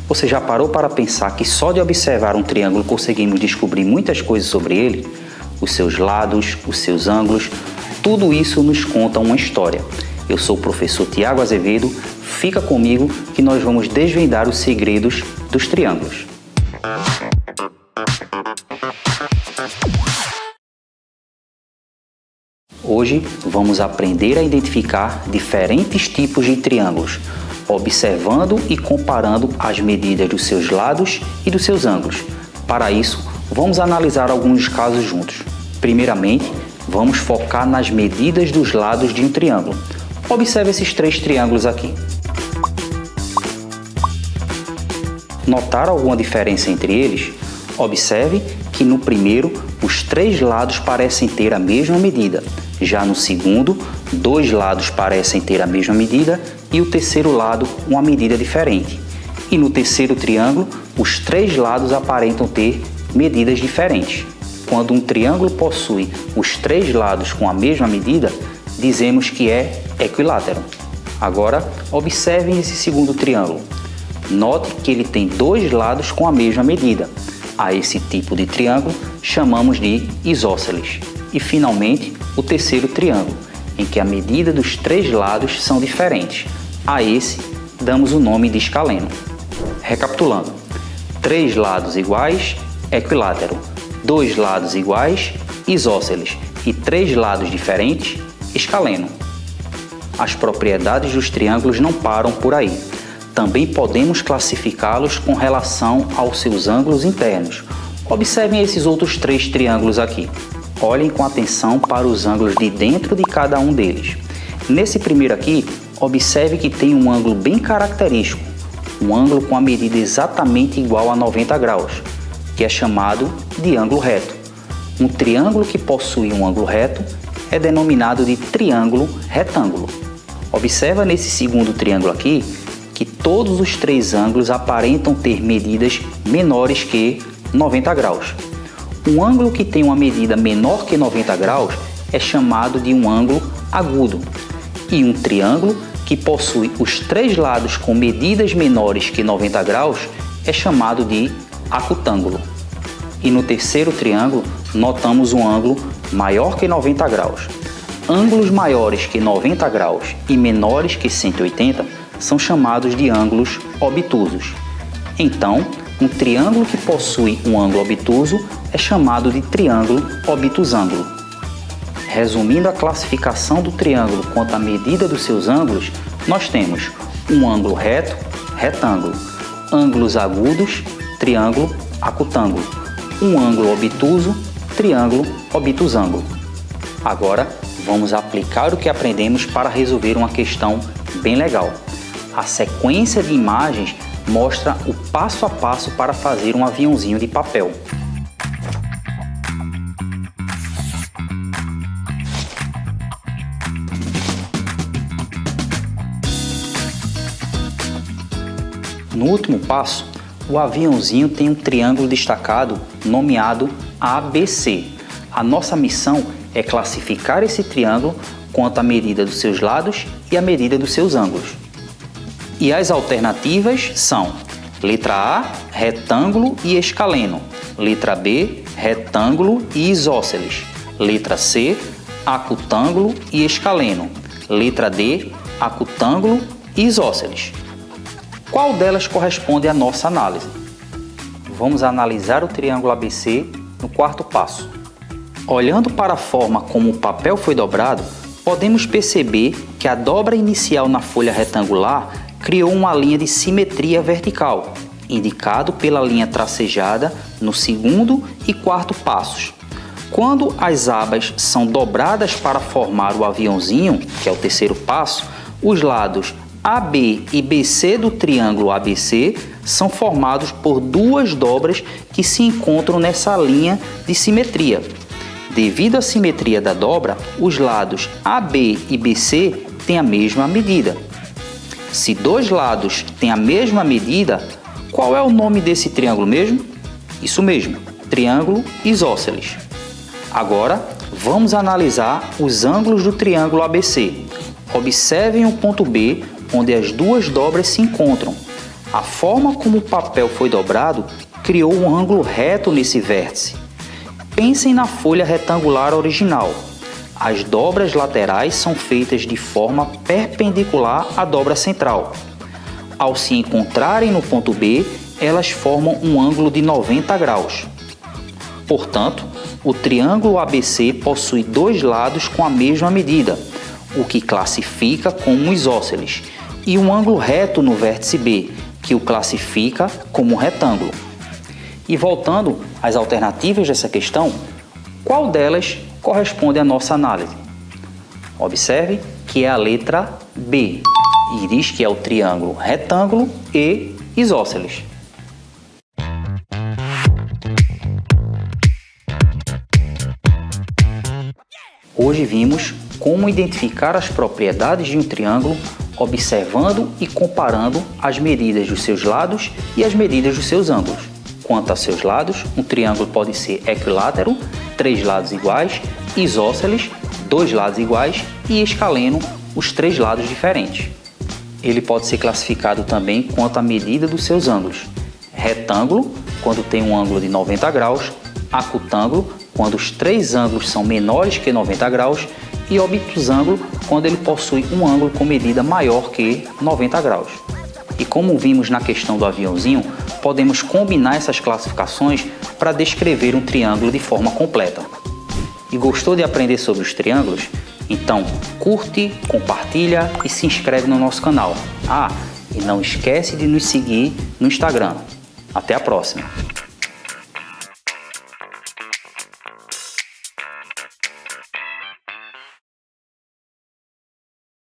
Você já parou para pensar que só de observar um triângulo conseguimos descobrir muitas coisas sobre ele? Os seus lados, os seus ângulos, tudo isso nos conta uma história. Eu sou o professor Tiago Azevedo, fica comigo que nós vamos desvendar os segredos dos triângulos. Hoje vamos aprender a identificar diferentes tipos de triângulos, observando e comparando as medidas dos seus lados e dos seus ângulos. Para isso, vamos analisar alguns casos juntos. Primeiramente, vamos focar nas medidas dos lados de um triângulo. Observe esses 3 triângulos aqui. Notar alguma diferença entre eles? Observe que no primeiro, os 3 lados parecem ter a mesma medida. Já no segundo, 2 lados parecem ter a mesma medida e o terceiro lado uma medida diferente. E no terceiro triângulo, os 3 lados aparentam ter medidas diferentes. Quando um triângulo possui os 3 lados com a mesma medida, dizemos que é equilátero. Agora, observem esse segundo triângulo. Note que ele tem 2 lados com a mesma medida. A esse tipo de triângulo chamamos de isósceles. E finalmente, o terceiro triângulo, em que a medida dos 3 lados são diferentes. A esse damos o nome de escaleno. Recapitulando: 3 lados iguais, equilátero; 2 lados iguais, isósceles; e 3 lados diferentes, escaleno. As propriedades dos triângulos não param por aí. Também podemos classificá-los com relação aos seus ângulos internos. Observem esses outros 3 triângulos aqui. Olhem com atenção para os ângulos de dentro de cada um deles. Nesse primeiro aqui, observe que tem um ângulo bem característico, um ângulo com a medida exatamente igual a 90 graus, que é chamado de ângulo reto. Um triângulo que possui um ângulo reto é denominado de triângulo retângulo. Observa nesse segundo triângulo aqui que todos os 3 ângulos aparentam ter medidas menores que 90 graus. Um ângulo que tem uma medida menor que 90 graus é chamado de um ângulo agudo. E um triângulo que possui os 3 lados com medidas menores que 90 graus é chamado de acutângulo. E no terceiro triângulo, notamos um ângulo maior que 90 graus. Ângulos maiores que 90 graus e menores que 180 são chamados de ângulos obtusos. Então, um triângulo que possui um ângulo obtuso é chamado de triângulo obtusângulo. Resumindo a classificação do triângulo quanto à medida dos seus ângulos, nós temos um ângulo reto, retângulo; ângulos agudos, triângulo acutângulo; um ângulo obtuso, triângulo obtusângulo. Agora, vamos aplicar o que aprendemos para resolver uma questão bem legal. A sequência de imagens mostra o passo a passo para fazer um aviãozinho de papel. No último passo, o aviãozinho tem um triângulo destacado nomeado ABC. A nossa missão é classificar esse triângulo quanto à medida dos seus lados e à medida dos seus ângulos. E as alternativas são: letra A, retângulo e escaleno; letra B, retângulo e isósceles; letra C, acutângulo e escaleno; letra D, acutângulo e isósceles. Qual delas corresponde à nossa análise? Vamos analisar o triângulo ABC no quarto passo. Olhando para a forma como o papel foi dobrado, podemos perceber que a dobra inicial na folha retangular criou uma linha de simetria vertical, indicado pela linha tracejada no segundo e quarto passos. Quando as abas são dobradas para formar o aviãozinho, que é o terceiro passo, os lados AB e BC do triângulo ABC são formados por 2 dobras que se encontram nessa linha de simetria. Devido à simetria da dobra, os lados AB e BC têm a mesma medida. Se 2 lados têm a mesma medida, qual é o nome desse triângulo mesmo? Isso mesmo, triângulo isósceles. Agora, vamos analisar os ângulos do triângulo ABC. Observem o ponto B, onde as 2 dobras se encontram. A forma como o papel foi dobrado criou um ângulo reto nesse vértice. Pensem na folha retangular original. As dobras laterais são feitas de forma perpendicular à dobra central. Ao se encontrarem no ponto B, elas formam um ângulo de 90 graus. Portanto, o triângulo ABC possui dois lados com a mesma medida, o que classifica como isósceles, e um ângulo reto no vértice B, que o classifica como retângulo. E voltando às alternativas dessa questão, qual delas corresponde à nossa análise? Observe que é a letra B, e diz que é o triângulo retângulo e isósceles. Hoje vimos como identificar as propriedades de um triângulo observando e comparando as medidas dos seus lados e as medidas dos seus ângulos. Quanto a seus lados, um triângulo pode ser equilátero, 3 lados iguais, isósceles, 2 lados iguais e escaleno, os 3 lados diferentes. Ele pode ser classificado também quanto à medida dos seus ângulos. Retângulo, quando tem um ângulo de 90 graus, acutângulo, quando os 3 ângulos são menores que 90 graus, e obtusângulo, quando ele possui um ângulo com medida maior que 90 graus. E como vimos na questão do aviãozinho, podemos combinar essas classificações para descrever um triângulo de forma completa. E gostou de aprender sobre os triângulos? Então curte, compartilha e se inscreve no nosso canal. E não esquece de nos seguir no Instagram. Até a próxima!